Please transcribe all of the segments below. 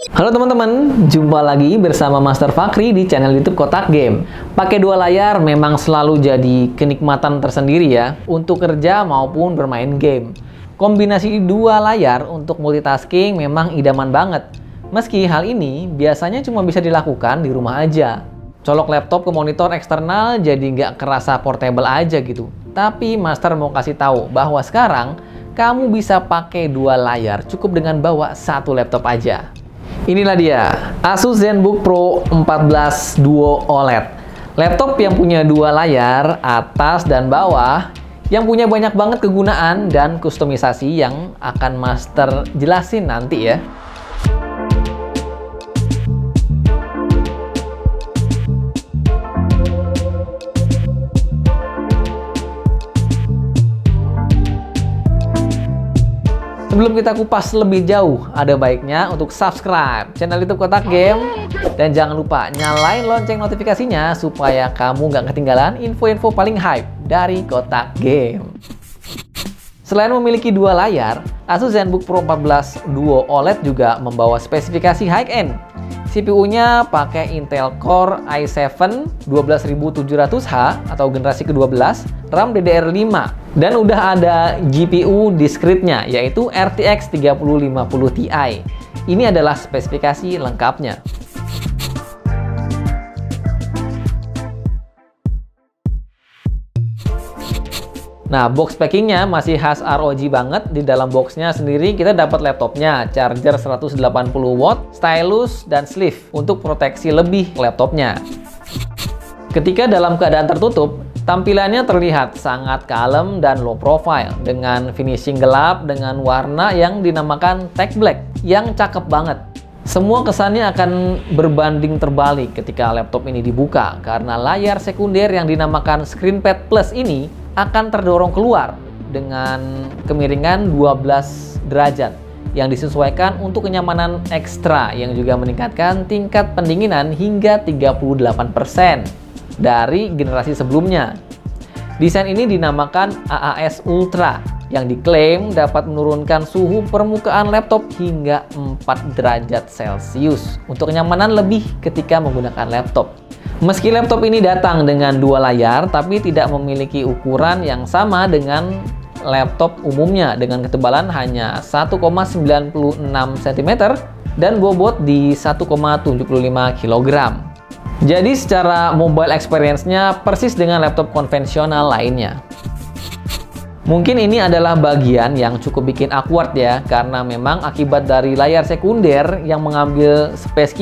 Halo teman-teman, jumpa lagi bersama Master Fakri di channel YouTube Kotak Game. Pakai dua layar memang selalu jadi kenikmatan tersendiri ya, untuk kerja maupun bermain game. Kombinasi dua layar untuk multitasking memang idaman banget. Meski hal ini biasanya cuma bisa dilakukan di rumah aja. Colok laptop ke monitor eksternal jadi nggak kerasa portable aja gitu. Tapi Master mau kasih tahu bahwa sekarang kamu bisa pakai dua layar cukup dengan bawa satu laptop aja. Inilah dia, Asus ZenBook Pro 14 Duo OLED. Laptop yang punya dua layar, atas dan bawah, yang punya banyak banget kegunaan dan kustomisasi yang akan Master jelasin nanti ya. Sebelum kita kupas lebih jauh, ada baiknya untuk subscribe channel YouTube Kotak Game. Dan jangan lupa nyalain lonceng notifikasinya supaya kamu nggak ketinggalan info-info paling hype dari Kotak Game. Selain memiliki dua layar, Asus ZenBook Pro 14 Duo OLED juga membawa spesifikasi high-end. CPU-nya pakai Intel Core i7 12700H atau generasi ke-12, RAM DDR5, dan udah ada GPU discrete-nya yaitu RTX 3050 Ti. Ini adalah spesifikasi lengkapnya. Nah, box packingnya masih khas ROG banget. Di dalam boxnya sendiri kita dapat laptopnya, charger 180 watt, stylus, dan sleeve untuk proteksi lebih laptopnya. Ketika dalam keadaan tertutup, tampilannya terlihat sangat kalem dan low profile dengan finishing gelap dengan warna yang dinamakan tech black yang cakep banget. Semua kesannya akan berbanding terbalik ketika laptop ini dibuka karena layar sekunder yang dinamakan ScreenPad Plus ini akan terdorong keluar dengan kemiringan 12 derajat yang disesuaikan untuk kenyamanan ekstra yang juga meningkatkan tingkat pendinginan hingga 38% dari generasi sebelumnya. Desain ini dinamakan AAS Ultra yang diklaim dapat menurunkan suhu permukaan laptop hingga 4 derajat Celcius untuk kenyamanan lebih ketika menggunakan laptop. Meski laptop ini datang dengan dua layar, tapi tidak memiliki ukuran yang sama dengan laptop umumnya dengan ketebalan hanya 1,96 cm dan bobot di 1,75 kg. Jadi secara mobile experience-nya persis dengan laptop konvensional lainnya. Mungkin ini adalah bagian yang cukup bikin awkward ya, karena memang akibat dari layar sekunder yang mengambil space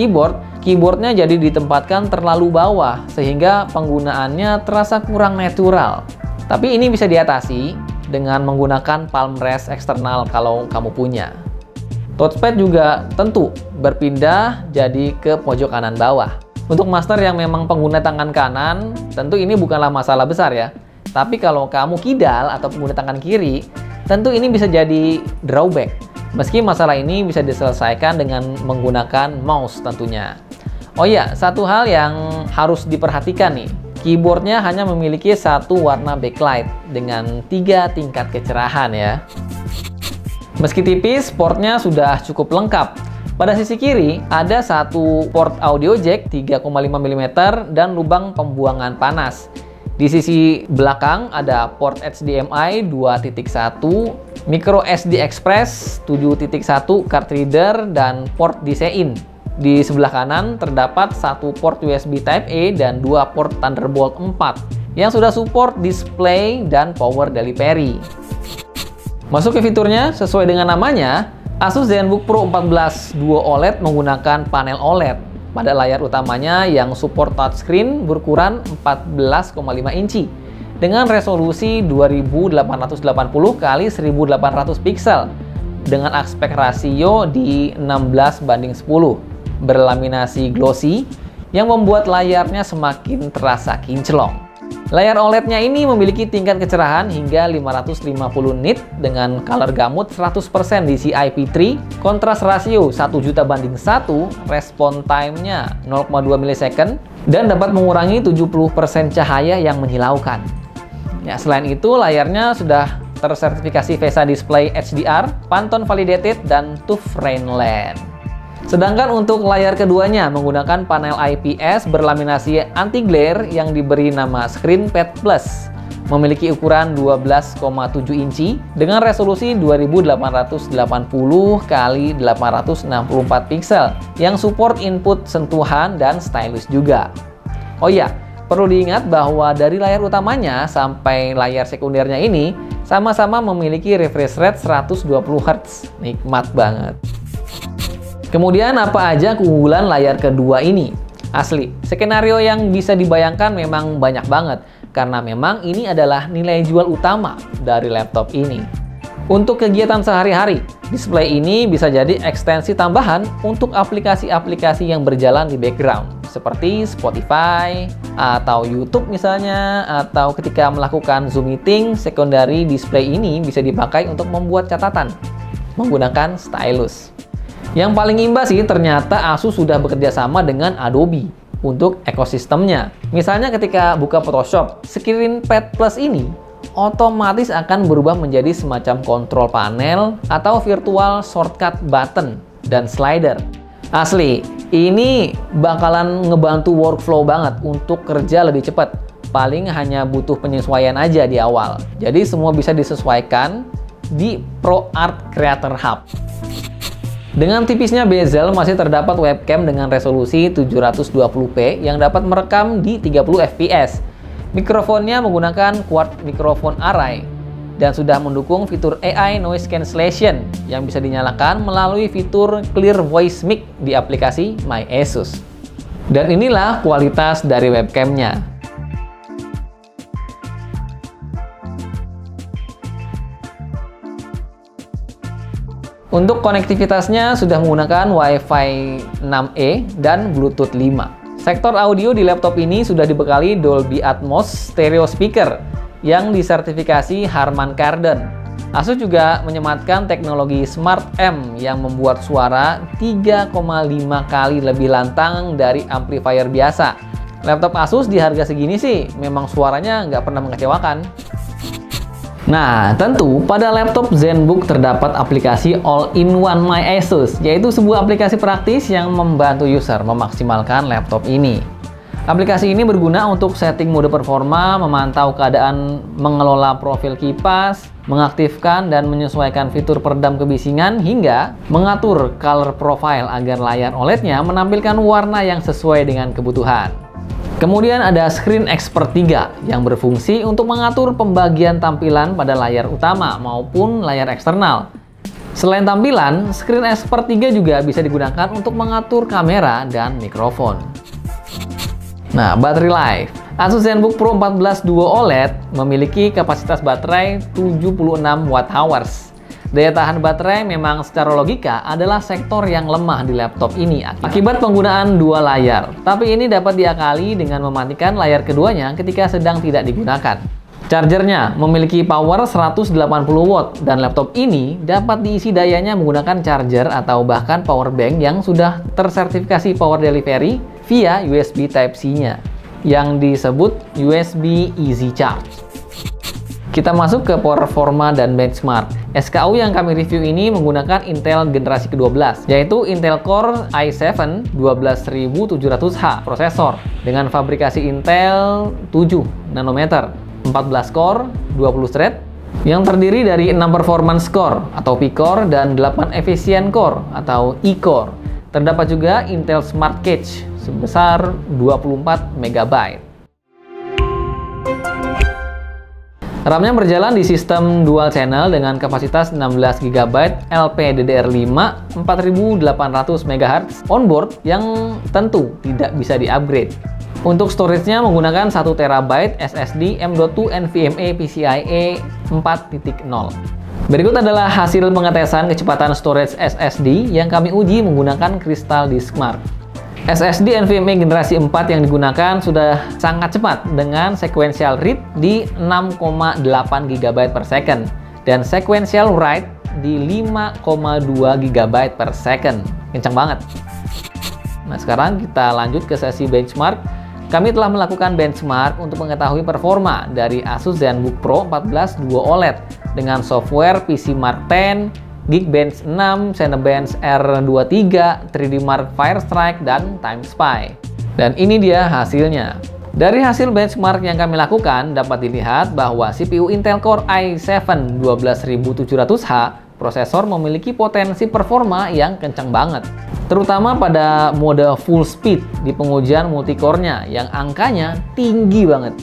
keyboardnya jadi ditempatkan terlalu bawah, sehingga penggunaannya terasa kurang natural. Tapi ini bisa diatasi dengan menggunakan palm rest eksternal kalau kamu punya. Touchpad juga tentu berpindah jadi ke pojok kanan bawah. Untuk master yang memang pengguna tangan kanan, tentu ini bukanlah masalah besar ya. Tapi kalau kamu kidal atau pengguna tangan kiri, tentu ini bisa jadi drawback. Meski masalah ini bisa diselesaikan dengan menggunakan mouse tentunya. Oh iya, satu hal yang harus diperhatikan nih. Keyboardnya hanya memiliki satu warna backlight dengan 3 tingkat kecerahan ya. Meski tipis, portnya sudah cukup lengkap. Pada sisi kiri, ada satu port audio jack 3,5 mm dan lubang pembuangan panas. Di sisi belakang ada port HDMI 2.1, micro SD Express 7.1 card reader, dan port DC-in. Di sebelah kanan terdapat satu port USB Type-A dan 2 port Thunderbolt 4 yang sudah support display dan power delivery. Masuk ke fiturnya, sesuai dengan namanya, Asus ZenBook Pro 14 Duo OLED menggunakan panel OLED pada layar utamanya yang support touchscreen berukuran 14,5 inci dengan resolusi 2880 x 1800 pixel dengan aspek rasio di 16:10, berlaminasi glossy yang membuat layarnya semakin terasa kinclong. Layar OLED-nya ini memiliki tingkat kecerahan hingga 550 nit dengan color gamut 100% DCI-P3, kontras rasio 1:1, respon time-nya 0,2 ms, dan dapat mengurangi 70% cahaya yang menyilaukan. Ya, selain itu, layarnya sudah tersertifikasi VESA Display HDR, Pantone Validated, dan TÜV Rheinland. Sedangkan untuk layar keduanya menggunakan panel IPS berlaminasi anti-glare yang diberi nama ScreenPad Plus. Memiliki ukuran 12,7 inci dengan resolusi 2880 x 864 pixel yang support input sentuhan dan stylus juga. Oh iya, perlu diingat bahwa dari layar utamanya sampai layar sekundernya ini sama-sama memiliki refresh rate 120 Hz. Nikmat banget. Kemudian apa aja keunggulan layar kedua ini? Asli, skenario yang bisa dibayangkan memang banyak banget karena memang ini adalah nilai jual utama dari laptop ini. Untuk kegiatan sehari-hari, display ini bisa jadi ekstensi tambahan untuk aplikasi-aplikasi yang berjalan di background, seperti Spotify, atau YouTube misalnya, atau ketika melakukan Zoom meeting, secondary display ini bisa dipakai untuk membuat catatan menggunakan stylus. Yang paling imbas sih ternyata Asus sudah bekerja sama dengan Adobe untuk ekosistemnya. Misalnya ketika buka Photoshop, ScreenPad Plus ini otomatis akan berubah menjadi semacam kontrol panel atau virtual shortcut button dan slider. Asli, ini bakalan ngebantu workflow banget untuk kerja lebih cepat. Paling hanya butuh penyesuaian aja di awal. Jadi semua bisa disesuaikan di ProArt Creator Hub. Dengan tipisnya bezel masih terdapat webcam dengan resolusi 720p yang dapat merekam di 30 fps. Mikrofonnya menggunakan quad microphone array dan sudah mendukung fitur AI noise cancellation yang bisa dinyalakan melalui fitur Clear Voice Mic di aplikasi My Asus. Dan inilah kualitas dari webcamnya. Untuk konektivitasnya sudah menggunakan Wi-Fi 6E dan Bluetooth 5. Sektor audio di laptop ini sudah dibekali Dolby Atmos stereo speaker yang disertifikasi Harman Kardon. Asus juga menyematkan teknologi Smart M yang membuat suara 3,5 kali lebih lantang dari amplifier biasa. Laptop Asus di harga segini sih memang suaranya nggak pernah mengecewakan. Nah, tentu pada laptop ZenBook terdapat aplikasi All-in-One My Asus, yaitu sebuah aplikasi praktis yang membantu user memaksimalkan laptop ini. Aplikasi ini berguna untuk setting mode performa, memantau keadaan, mengelola profil kipas, mengaktifkan dan menyesuaikan fitur peredam kebisingan, hingga mengatur color profile agar layar OLED-nya menampilkan warna yang sesuai dengan kebutuhan. Kemudian ada Screen Expert 3 yang berfungsi untuk mengatur pembagian tampilan pada layar utama maupun layar eksternal. Selain tampilan, Screen Expert 3 juga bisa digunakan untuk mengatur kamera dan mikrofon. Nah, baterai life. Asus ZenBook Pro 14 Duo OLED memiliki kapasitas baterai 76 Wh. Daya tahan baterai memang secara logika adalah sektor yang lemah di laptop ini akibat penggunaan dua layar. Tapi ini dapat diakali dengan mematikan layar keduanya ketika sedang tidak digunakan. Chargernya memiliki power 180 watt dan laptop ini dapat diisi dayanya menggunakan charger atau bahkan power bank yang sudah tersertifikasi power delivery via USB Type-C-nya yang disebut USB Easy Charge. Kita masuk ke performa dan benchmark. SKU yang kami review ini menggunakan Intel generasi ke-12, yaitu Intel Core i7 12700H prosesor dengan fabrikasi Intel 7 nanometer, 14 core, 20 thread, yang terdiri dari 6 performance core atau P-core dan 8 efficient core atau E-core. Terdapat juga Intel Smart Cache sebesar 24 MB. RAM-nya berjalan di sistem dual channel dengan kapasitas 16 GB LPDDR5 4800 MHz onboard yang tentu tidak bisa di-upgrade. Untuk storage-nya menggunakan 1 TB SSD M.2 NVMe PCIe 4.0. Berikut adalah hasil pengetesan kecepatan storage SSD yang kami uji menggunakan Crystal Diskmark. SSD NVMe generasi 4 yang digunakan sudah sangat cepat dengan sequential read di 6,8 GB per second dan sequential write di 5,2 GB per second. Kencang banget. Nah, sekarang kita lanjut ke sesi benchmark. Kami telah melakukan benchmark untuk mengetahui performa dari Asus ZenBook Pro 14 Duo OLED dengan software PC Mark 10, Geekbench 6, Cinebench R23, 3D Mark Firestrike, dan Time Spy. Dan ini dia hasilnya. Dari hasil benchmark yang kami lakukan, dapat dilihat bahwa CPU Intel Core i7 12700H prosesor memiliki potensi performa yang kencang banget. Terutama pada mode full speed di pengujian multicore-nya yang angkanya tinggi banget.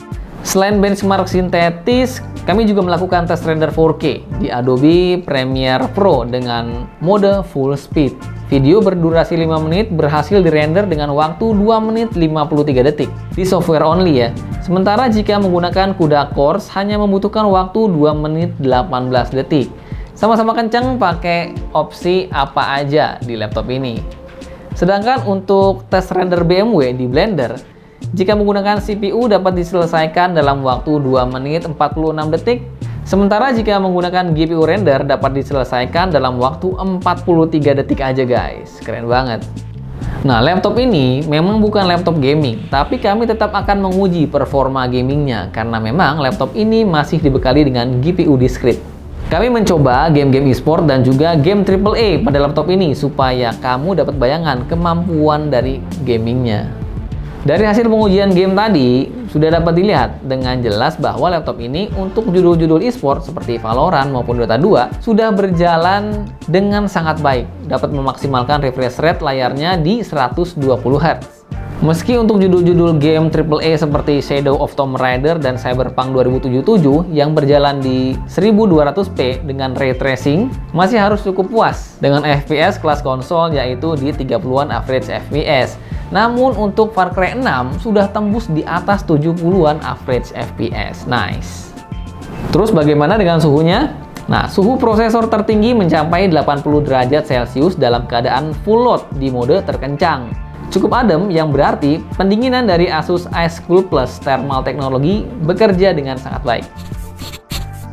Selain benchmark sintetis, kami juga melakukan tes render 4K di Adobe Premiere Pro dengan mode full speed. Video berdurasi 5 menit berhasil dirender dengan waktu 2 menit 53 detik di software only ya. Sementara jika menggunakan CUDA cores hanya membutuhkan waktu 2 menit 18 detik. Sama-sama kencang pakai opsi apa aja di laptop ini. Sedangkan untuk tes render BMW di Blender, jika menggunakan CPU dapat diselesaikan dalam waktu 2 menit 46 detik. Sementara jika menggunakan GPU render dapat diselesaikan dalam waktu 43 detik aja guys. Keren banget. Nah, laptop ini memang bukan laptop gaming, tapi kami tetap akan menguji performa gamingnya karena memang laptop ini masih dibekali dengan GPU discrete. Kami mencoba game-game e-sport dan juga game AAA pada laptop ini supaya kamu dapat bayangan kemampuan dari gamingnya. Dari hasil pengujian game tadi, sudah dapat dilihat dengan jelas bahwa laptop ini untuk judul-judul e-sport seperti Valorant maupun Dota 2 sudah berjalan dengan sangat baik, dapat memaksimalkan refresh rate layarnya di 120 Hz. Meski untuk judul-judul game AAA seperti Shadow of Tomb Raider dan Cyberpunk 2077 yang berjalan di 1200p dengan ray tracing masih harus cukup puas dengan FPS kelas konsol yaitu di 30-an average FPS. Namun untuk Far Cry 6 sudah tembus di atas 70-an average FPS. Nice. Terus bagaimana dengan suhunya? Nah, suhu prosesor tertinggi mencapai 80 derajat Celcius dalam keadaan full load di mode terkencang. Cukup adem yang berarti pendinginan dari Asus Ice Cool Plus Thermal Technology bekerja dengan sangat baik.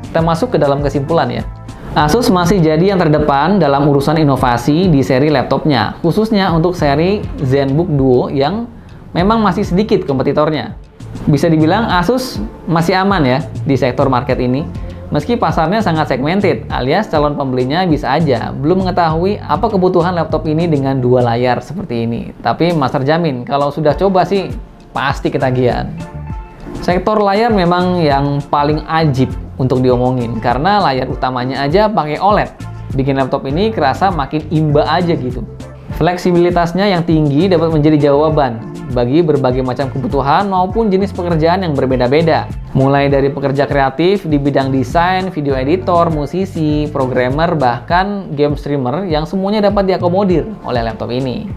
Kita masuk ke dalam kesimpulan ya. Asus masih jadi yang terdepan dalam urusan inovasi di seri laptopnya, khususnya untuk seri ZenBook Duo yang memang masih sedikit kompetitornya. Bisa dibilang Asus masih aman ya di sektor market ini. Meski pasarnya sangat segmented, alias calon pembelinya bisa aja belum mengetahui apa kebutuhan laptop ini dengan dua layar seperti ini. Tapi Master jamin, kalau sudah coba sih pasti ketagihan. Sektor layar memang yang paling ajib untuk diomongin, karena layar utamanya aja pakai OLED. Bikin laptop ini kerasa makin imba aja gitu. Fleksibilitasnya yang tinggi dapat menjadi jawaban bagi berbagai macam kebutuhan maupun jenis pekerjaan yang berbeda-beda. Mulai dari pekerja kreatif di bidang desain, video editor, musisi, programmer, bahkan game streamer yang semuanya dapat diakomodir oleh laptop ini.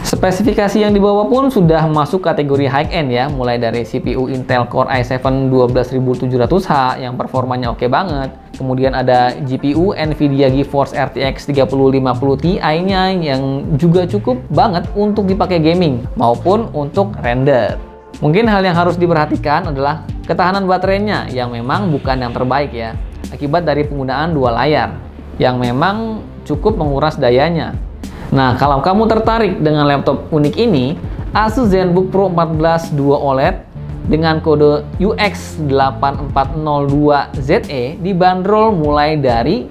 Spesifikasi yang dibawa pun sudah masuk kategori high-end ya, mulai dari CPU Intel Core i7 12700H yang performanya oke banget. Kemudian ada GPU Nvidia GeForce RTX 3050 Ti-nya yang juga cukup banget untuk dipakai gaming maupun untuk render. Mungkin hal yang harus diperhatikan adalah ketahanan baterainya yang memang bukan yang terbaik ya, akibat dari penggunaan dua layar yang memang cukup menguras dayanya. Nah, kalau kamu tertarik dengan laptop unik ini, Asus ZenBook Pro 14 Duo OLED dengan kode UX8402ZE dibanderol mulai dari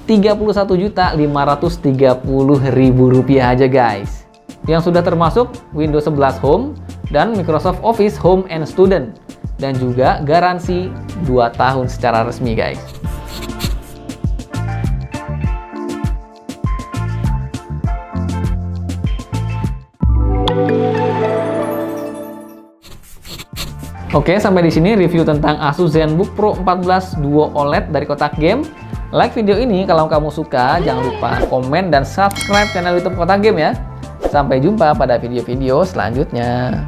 Rp31.530.000 aja guys. Yang sudah termasuk Windows 11 Home dan Microsoft Office Home and Student, dan juga garansi 2 tahun secara resmi guys. Oke, sampai di sini review tentang Asus ZenBook Pro 14 Duo OLED dari Kotak Game. Like video ini kalau kamu suka, jangan lupa komen dan subscribe channel YouTube Kotak Game ya. Sampai jumpa pada video-video selanjutnya.